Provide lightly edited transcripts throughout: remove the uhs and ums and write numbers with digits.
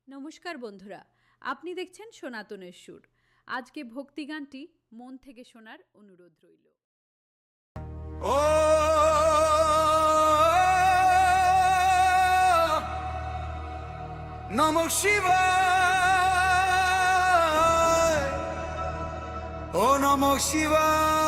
নমস্কার বন্ধুরা, আপনি দেখছেন সনাতনের সুর। আজকে ভক্তিগানটি মন থেকে শোনার অনুরোধ রইল। ও নমঃ শিবায়, ও নমঃ শিবায়।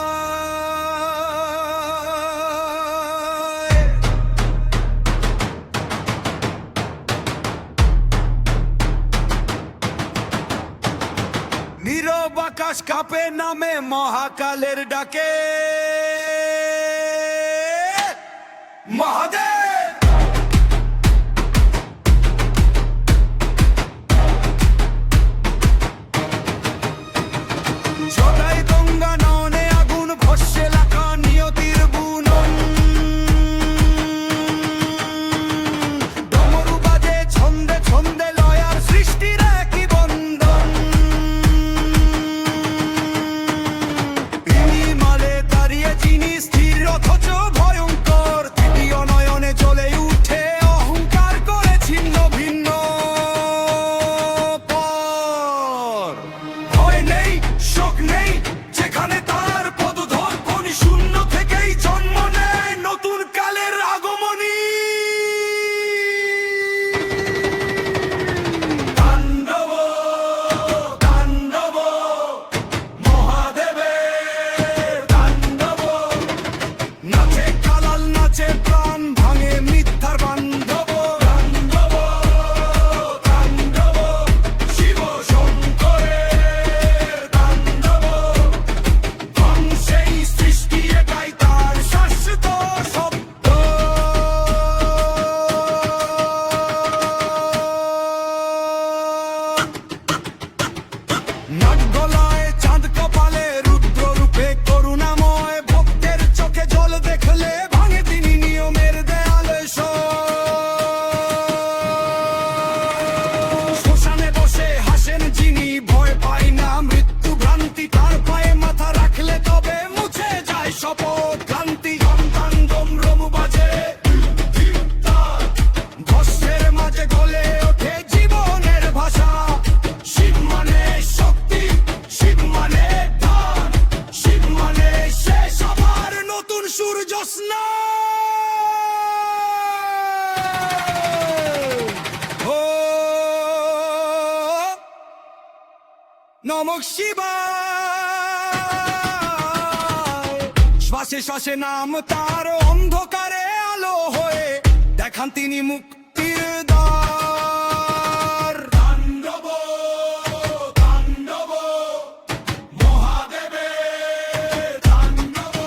নীরব আকাশ কাঁপে নামে মহাকালের ডাকে। মহাদেব ছটায় গঙ্গা নয়নে আগুন ভস্যে লাখা নিয়তির বুনন। ডমরু বাজে ছন্দে ছন্দে লয়ার সৃষ্টির একই বন্ধন। মালে দাঁড়িয়ে যিনি স্থির অথচ ভয়ঙ্কর, তৃতীয় নয়নে চলে উঠে অহংকার করে ছিন্ন ভিন্ন পর। ভয় নেই, শোক নেই, যেখানে তার পদধর খনি শূন্য থেকেই জন্ম নেয় নতুন কালের আগমনী। তাণ্ডব তাণ্ডব মহাদেবের তাণ্ডব। নাচে কালাল, নাচে প্রাণ, ভাঙে মিথ্যার বান্ধব। তাণ্ডব তাণ্ডব শিব শঙ্করের তাণ্ডব। ধ্বংসেই সৃষ্টি একাই তার শাশ্বত শব্দ। নাট গলায়, চাঁদ কপালে, রুদ্র রূপে করুণাময়। ভক্তের চোখে জল দেখলে ভাঙে তিনি নিয়মের দেয়ালে। শ্মশানে বসে হাসেন যিনি, ভয় পায় না মৃত্যু ভ্রান্তি। তার পায়ে মাথা রাখলে তবে মুছে যায় শপথ ক্লান্তি। সন্তান ডমরু বাজে, ভস্মের মাঝে গলে ওঠে জীবনের ভাষা। শিব মানে শক্তি, শিব মানে ধান, শিব মানে শেষ আবার নতুন সূর্যস্না। ও নমঃ শিবায়। শ্বাসে শ্বাসে নাম তার, অন্ধকারে আলো হয়ে দেখান তিনি মুক্তির দ্বার। তাণ্ডব তাণ্ডব মহাদেবের তাণ্ডব।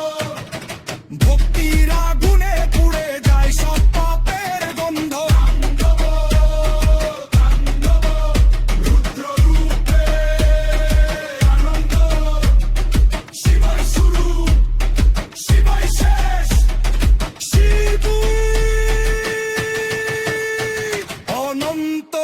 ভক্তির আগুনে পুড়ে যায় সব পাপের গন্ধ। তাণ্ডব তাণ্ডব রুদ্র রূপে আনন্দ। শিবাই শুরু, শিবাই শেষ, শিবই অনন্ত।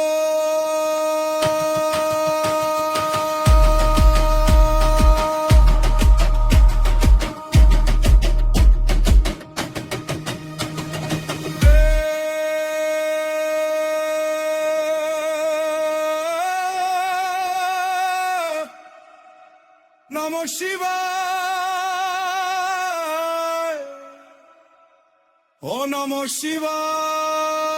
নমঃ শিবায়, ও নমঃ শিবায়।